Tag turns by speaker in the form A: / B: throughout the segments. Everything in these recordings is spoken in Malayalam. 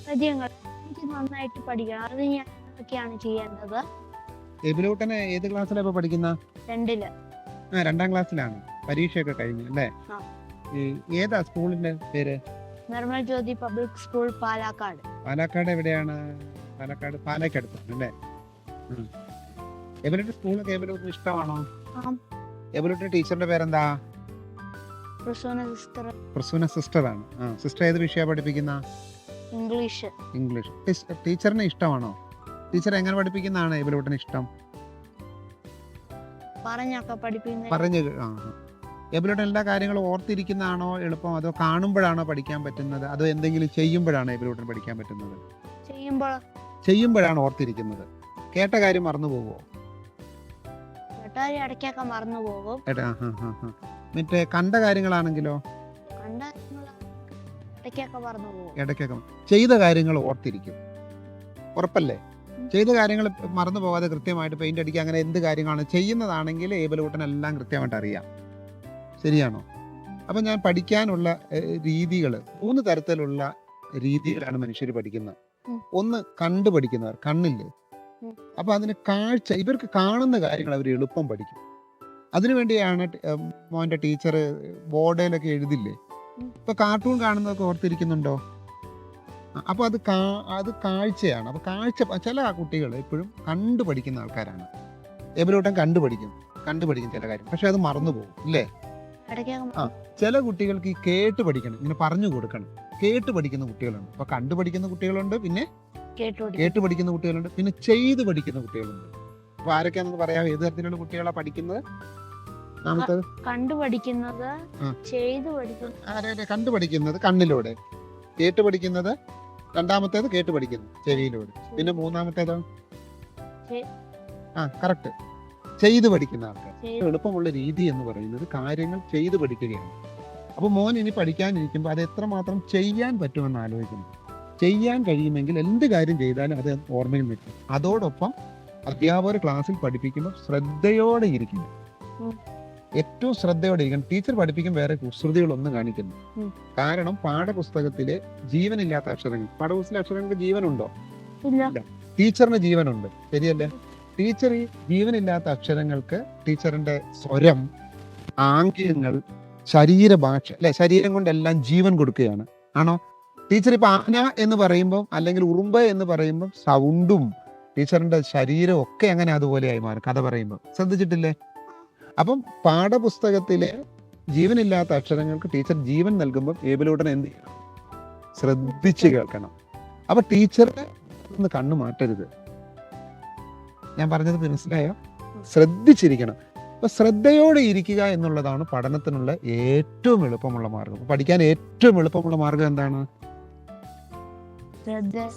A: പദ്യങ്ങൾ എനിക്ക് നന്നായിട്ട് പഠിക്കണം. അത് ഞാൻ ഒക്കെയാണ് ചെയ്യേണ്ടത്.
B: എബിലൂട്ടന് ഏത് ക്ലാസ്സിലാണ് ഇപ്പൊ പഠിക്കുന്ന?
A: 2ല്.
B: 2ാം ക്ലാസ്സിലാണ്. പരീക്ഷയൊക്കെ കഴിഞ്ഞു അല്ലേ?
A: ആ.
B: ഏതാ സ്കൂളിന്റെ പേര്?
A: Nirmal Jyothi public school, Palakkad.
B: പാലക്കാട് എവിടെയാണ്? പാലക്കാട് പാലക്കടുത്താണ് അല്ലേ? എബിലൂട്ട് സ്കൂളൊക്കെ എബിലൂട്ടിന് ഇഷ്ടമാണോ? എബിലൂട്ടിന്റെ ടീച്ചറിന്റെ പേരെന്താ? പ്രസൂന സിസ്റ്റർ ആണ്. സിസ്റ്റർ ഏത് വിഷയമാണ് പഠിപ്പിക്കുന്ന?
A: ഇംഗ്ലീഷ്.
B: ടീച്ചറിന് ഇഷ്ടമാണോ? ടീച്ചർ എങ്ങനെ പഠിപ്പിക്കുന്നതാണ് എബിലൂട്ടിന് ഇഷ്ടം? പറഞ്ഞു. എബിലൂട്ടൻ എല്ലാ കാര്യങ്ങളും ഓർത്തിരിക്കുന്നതാണോ എളുപ്പം, അതോ കാണുമ്പോഴാണോ പഠിക്കാൻ പറ്റുന്നത്, അതോ എന്തെങ്കിലും ചെയ്യുമ്പോഴാണോ എബിലൂട്ടൻ പഠിക്കാൻ പറ്റുന്നത്? ചെയ്യുമ്പോഴാണ് ഓർത്തിരിക്കുന്നത്. കേട്ട കാര്യം മറന്നു പോകുമോ?
A: മറന്നു പോകും.
B: മറ്റേ കണ്ട കാര്യങ്ങളാണെങ്കിലോ? ഇടയ്ക്കൊക്കെ. ചെയ്ത കാര്യങ്ങൾ ഓർത്തിരിക്കും, ഉറപ്പല്ലേ? ചെയ്ത കാര്യങ്ങൾ മറന്നു പോകാതെ കൃത്യമായിട്ട് പെയിന്റ് അടിക്കുക, അങ്ങനെ എന്ത് കാര്യങ്ങളാണ് ചെയ്യുന്നതാണെങ്കിൽ എബിലൂട്ടനെല്ലാം കൃത്യമായിട്ട് അറിയാം. ശരിയാണോ? അപ്പം ഞാൻ പഠിക്കാനുള്ള രീതികൾ 3 തരത്തിലുള്ള രീതിയിലാണ് മനുഷ്യർ പഠിക്കുന്നത്. ഒന്ന് കണ്ടു പഠിക്കുന്നവർ, കണ്ണില്ലേ? അപ്പൊ അതിന് കാഴ്ച, ഇവർക്ക് കാണുന്ന കാര്യങ്ങൾ അവർ എളുപ്പം പഠിക്കും. അതിനുവേണ്ടിയാണ് മോൻ്റെ ടീച്ചർ ബോർഡിലൊക്കെ എഴുതില്ലേ? ഇപ്പൊ കാർട്ടൂൺ കാണുന്നതൊക്കെ ഓർത്തിരിക്കുന്നുണ്ടോ? അപ്പൊ അത് കാഴ്ചയാണ്. അപ്പൊ കാഴ്ച ചില കുട്ടികൾ എപ്പോഴും കണ്ടു പഠിക്കുന്ന ആൾക്കാരാണ്. എബിലൂട്ടൻ കണ്ടുപഠിക്കും ചില കാര്യം, പക്ഷെ അത് മറന്നു പോകും ഇല്ലേ? ചില കുട്ടികൾക്ക് ഈ കേട്ട് പഠിക്കണം, ഇങ്ങനെ പറഞ്ഞു കൊടുക്കണം. കേട്ട് പഠിക്കുന്ന കുട്ടികളുണ്ട്. അപ്പൊ കണ്ടു പഠിക്കുന്ന കുട്ടികളുണ്ട്, പിന്നെ കേട്ട് പഠിക്കുന്ന കുട്ടികളുണ്ട്, പിന്നെ ചെയ്ത് പഠിക്കുന്ന കുട്ടികളുണ്ട്. അപ്പൊ ആരൊക്കെയാണെന്ന് പറയാം, ഏത് തരത്തിലുള്ള കുട്ടികളാണ് പഠിക്കുന്നത്? നമുക്കത്
A: കണ്ടുപഠിക്കുന്നത്,
B: കണ്ടുപഠിക്കുന്നത് കണ്ണിലൂടെ, കേട്ട് പഠിക്കുന്നത് രണ്ടാമത്തേത് കേട്ട് പഠിക്കുന്നു ചെവിയിലൂടെ, പിന്നെ മൂന്നാമത്തേതോ കറക്റ്റ് ചെയ്ത് പഠിക്കുന്ന ആൾക്കാർ. എളുപ്പമുള്ള രീതി എന്ന് പറയുന്നത് കാര്യങ്ങൾ ചെയ്ത് പഠിക്കുകയാണ്. അപ്പൊ മോൻ ഇനി പഠിക്കാനിരിക്കുമ്പോൾ അത് എത്രമാത്രം ചെയ്യാൻ പറ്റുമെന്ന് ആലോചിക്കുന്നു. ചെയ്യാൻ കഴിയുമെങ്കിൽ എന്ത് കാര്യം ചെയ്താലും അത് ഓർമ്മയിൽ നിൽക്കും. അതോടൊപ്പം അധ്യാപകർ ക്ലാസ്സിൽ പഠിപ്പിക്കുമ്പോൾ ശ്രദ്ധയോടെ ഇരിക്കണം, ഏറ്റവും ശ്രദ്ധയോടെ ഇരിക്കണം. ടീച്ചർ പഠിപ്പിക്കും വേറെ കുസൃതികളൊന്നും കാണിക്കുന്നു. കാരണം പാഠപുസ്തകത്തിലെ ജീവനില്ലാത്ത അക്ഷരങ്ങൾ, പാഠപുസ്തക അക്ഷരങ്ങൾക്ക് ജീവനുണ്ടോ? ഇല്ല. ടീച്ചറിന് ജീവനുണ്ട്, ശരിയല്ലേ? ടീച്ചർ ഈ ജീവനില്ലാത്ത അക്ഷരങ്ങൾക്ക് ടീച്ചറിന്റെ സ്വരം, ആംഗ്യങ്ങൾ, ശരീരഭാഷ അല്ലെ, ശരീരം കൊണ്ടെല്ലാം ജീവൻ കൊടുക്കുകയാണ്. ആണോ? ടീച്ചർ ഇപ്പൊ ആന എന്ന് പറയുമ്പോൾ അല്ലെങ്കിൽ ഉറുമ്പ് എന്ന് പറയുമ്പോൾ സൗണ്ടും ടീച്ചറിന്റെ ശരീരം ഒക്കെ അങ്ങനെ അതുപോലെയായി മാറും കഥ പറയുമ്പോൾ. ശ്രദ്ധിച്ചിട്ടില്ലേ? അപ്പം പാഠപുസ്തകത്തിലെ ജീവനില്ലാത്ത അക്ഷരങ്ങൾക്ക് ടീച്ചർ ജീവൻ നൽകുമ്പോൾ എബിലൂട്ടൻ എന്ത് ചെയ്യണം? ശ്രദ്ധിച്ച് കേൾക്കണം. അപ്പൊ ടീച്ചറുടെ ഒന്ന് കണ്ണു മാറ്റരുത്. ഞാൻ പറഞ്ഞത് മനസ്സിലായോ? ശ്രദ്ധിച്ചിരിക്കണം. അപ്പൊ ശ്രദ്ധയോടെ ഇരിക്കുക എന്നുള്ളതാണ് പഠനത്തിനുള്ള ഏറ്റവും എളുപ്പമുള്ള മാർഗം. പഠിക്കാൻ ഏറ്റവും എളുപ്പമുള്ള മാർഗം എന്താണ്?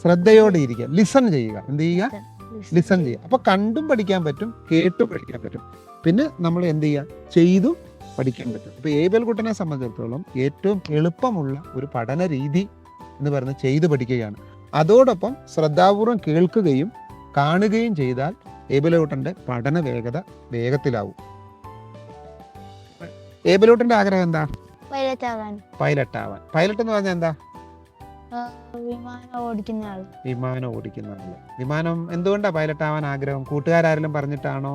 B: ശ്രദ്ധയോടെ ഇരിക്കുക, ലിസൺ ചെയ്യുക. എന്ത് ചെയ്യുക? ലിസൺ ചെയ്യുക. അപ്പൊ കണ്ടും പഠിക്കാൻ പറ്റും, കേട്ടും പഠിക്കാൻ പറ്റും, പിന്നെ നമ്മൾ എന്ത് ചെയ്യുക? ചെയ്തു പഠിക്കാൻ പറ്റും. ഇപ്പൊ ഏബിൽകുട്ടനെ സംബന്ധിച്ചിടത്തോളം ഏറ്റവും എളുപ്പമുള്ള ഒരു പഠന രീതി എന്ന് പറയുന്നത് ചെയ്തു പഠിക്കുകയാണ്. അതോടൊപ്പം ശ്രദ്ധാപൂർവം കേൾക്കുകയും കാണുകയും ചെയ്താൽ ഏബിലൂട്ടന്റെ പഠന വേഗത്തിലാവും. ഏബിലൂട്ടന്റെ ആഗ്രഹം എന്താ? പൈലറ്റ് ആവാൻ. പൈലറ്റ് എന്ന് പറഞ്ഞാൽ എന്താ? വിമാനം ഓടിക്കുന്ന ആള്. വിമാനം എന്തുകൊണ്ടാ പൈലറ്റ് ആവാൻ ആഗ്രഹം? കൂട്ടുകാരെല്ലാം പറഞ്ഞിട്ടാണോ?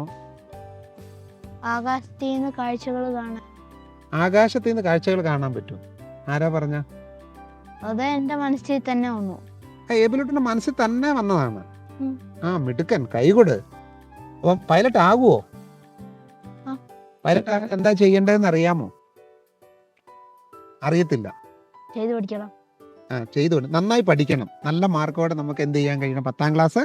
A: ആകാശത്ത് നിന്ന്
B: കാഴ്ചകൾ കാണാൻ പറ്റും. ആരാ പറഞ്ഞ?
A: അത് എന്റെ മനസ്സിൽ തന്നെ വന്നു.
B: ഏബിലൂട്ടന്റെ മനസ്സിൽ തന്നെ വന്നതാണ്. മിടുക്കൻ, കൈകൊട്. അപ്പം പൈലറ്റ് ആകുവോ? പൈലറ്റ് ആകാൻ എന്താ ചെയ്യേണ്ടതെന്ന് അറിയാമോ? അറിയത്തില്ല. ചെയ്തു നന്നായി പഠിക്കണം. നല്ല മാർക്കോടെ നമുക്ക് എന്ത് ചെയ്യാൻ കഴിയണം? 10ാം ക്ലാസ്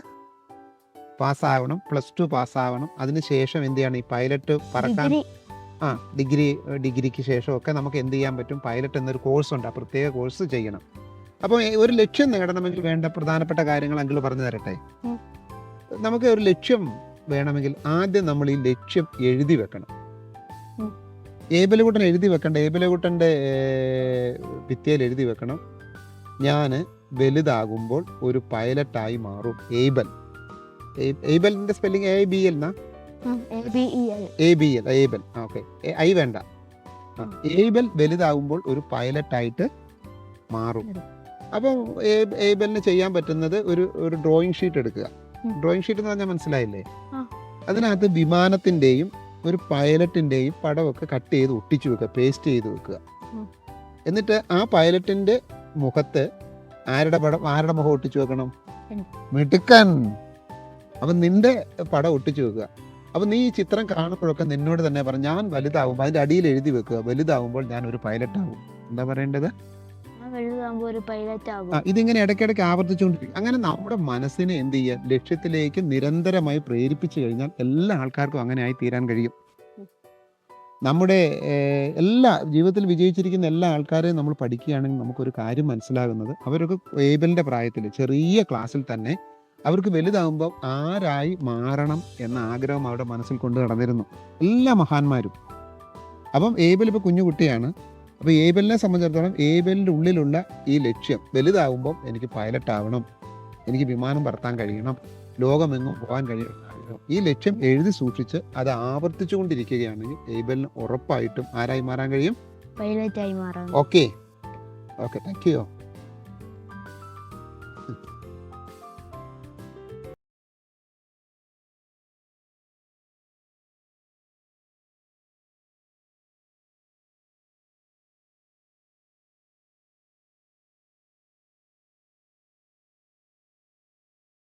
B: പാസ്സാവണം, +2 പാസ്സാവണം. അതിനുശേഷം എന്ത് ചെയ്യണം? ഈ പൈലറ്റ് പറക്കാൻ ഡിഗ്രിക്ക് ശേഷമൊക്കെ നമുക്ക് എന്ത് ചെയ്യാൻ പറ്റും? പൈലറ്റ് എന്നൊരു കോഴ്സ് ഉണ്ട്, ആ പ്രത്യേക കോഴ്സ് ചെയ്യണം. അപ്പോൾ ഒരു ലക്ഷ്യം നേടണമെങ്കിൽ വേണ്ട പ്രധാനപ്പെട്ട കാര്യങ്ങൾ അങ്കിൾ പറഞ്ഞു തരട്ടെ. നമുക്ക് ഒരു ലക്ഷ്യം വേണമെങ്കിൽ ആദ്യം നമ്മൾ ഈ ലക്ഷ്യം എഴുതി വെക്കണം. ഏബിലകുട്ടൻ എഴുതി വെക്കണ്ട. ഏബിലകുട്ടൻ്റെ ഭിത്തിയിൽ എഴുതി വെക്കണം, ഞാൻ വലുതാകുമ്പോൾ ഒരു പൈലറ്റായി മാറും. ഏബലിന്റെ സ്പെല്ലിംഗ് ABL എന്നാ? ABL. ഓക്കെ, ഐ വേണ്ട. ഏബൽ വലുതാകുമ്പോൾ ഒരു പൈലറ്റായിട്ട് മാറും. അപ്പം ഏബലിന് ചെയ്യാൻ പറ്റുന്നത് ഒരു ഡ്രോയിങ് ഷീറ്റ് എടുക്കുക. ഡ്രോയിങ് ഷീറ്റ് എന്ന് പറഞ്ഞാൽ മനസ്സിലായില്ലേ?
A: ആ.
B: അതിനകത്ത് വിമാനത്തിൻ്റെയും ഒരു പൈലറ്റിൻ്റെയും പടമൊക്കെ കട്ട് ചെയ്ത് ഒട്ടിച്ചു വെക്കുക, പേസ്റ്റ് ചെയ്ത് വെക്കുക. എന്നിട്ട് ആ പൈലറ്റിൻ്റെ മുഖത്ത് ആരുടെ മുഖം ഒട്ടിച്ചു വെക്കണം? മിടുക്കൻ. അപ്പം നിന്റെ പടം ഒട്ടിച്ചു വെക്കുക. അപ്പം നീ ഈ ചിത്രം കാണുമ്പോഴൊക്കെ നിന്നോട് തന്നെ പറഞ്ഞു, ഞാൻ വലുതാവുമ്പോൾ അതിൻ്റെ അടിയിൽ എഴുതി വെക്കുക, വലുതാവുമ്പോൾ ഞാൻ ഒരു പൈലറ്റ് ആവും. എന്താ പറയേണ്ടത്? ഇതിങ്ങനെ ഇടയ്ക്കിടയ്ക്ക് ആവർത്തിച്ചുകൊണ്ടിരിക്കും. അങ്ങനെ നമ്മുടെ മനസ്സിനെ എന്ത് ചെയ്യാൻ, ലക്ഷ്യത്തിലേക്ക് നിരന്തരമായി പ്രേരിപ്പിച്ചു കഴിഞ്ഞാൽ എല്ലാ ആൾക്കാർക്കും അങ്ങനെ ആയി തീരാൻ കഴിയും. നമ്മുടെ എല്ലാ ജീവിതത്തിൽ വിജയിച്ചിരിക്കുന്ന എല്ലാ ആൾക്കാരെയും നമ്മൾ പഠിക്കുകയാണെങ്കിൽ നമുക്കൊരു കാര്യം മനസ്സിലാകുന്നത്, അവരൊക്കെ ഏബലിൻ്റെ പ്രായത്തിൽ ചെറിയ ക്ലാസ്സിൽ തന്നെ അവർക്ക് വലുതാകുമ്പോൾ ആരായി മാറണം എന്ന ആഗ്രഹം അവരുടെ മനസ്സിൽ കൊണ്ട് നടന്നിരുന്നു എല്ലാ മഹാന്മാരും. അപ്പം ഏബൽ ഇപ്പോൾ കുഞ്ഞുകുട്ടിയാണ്. അപ്പോൾ ഏബലിനെ സംബന്ധിച്ചിടത്തോളം ഏബലിൻ്റെ ഉള്ളിലുള്ള ഈ ലക്ഷ്യം, വലുതാകുമ്പോൾ എനിക്ക് പൈലറ്റ് ആവണം, എനിക്ക് വിമാനം പറത്താൻ കഴിയണം, ലോകമെങ്ങും പോകാൻ കഴിയണം, ഈ ലക്ഷ്യം എഴുതി സൂക്ഷിച്ച് അത് ആവർത്തിച്ചു കൊണ്ടിരിക്കുകയാണെങ്കിൽ ഏബലിന് ഉറപ്പായിട്ടും ആരായി മാറാൻ കഴിയും?
A: പൈലറ്റായി മാറാം.
B: Okay, thank you.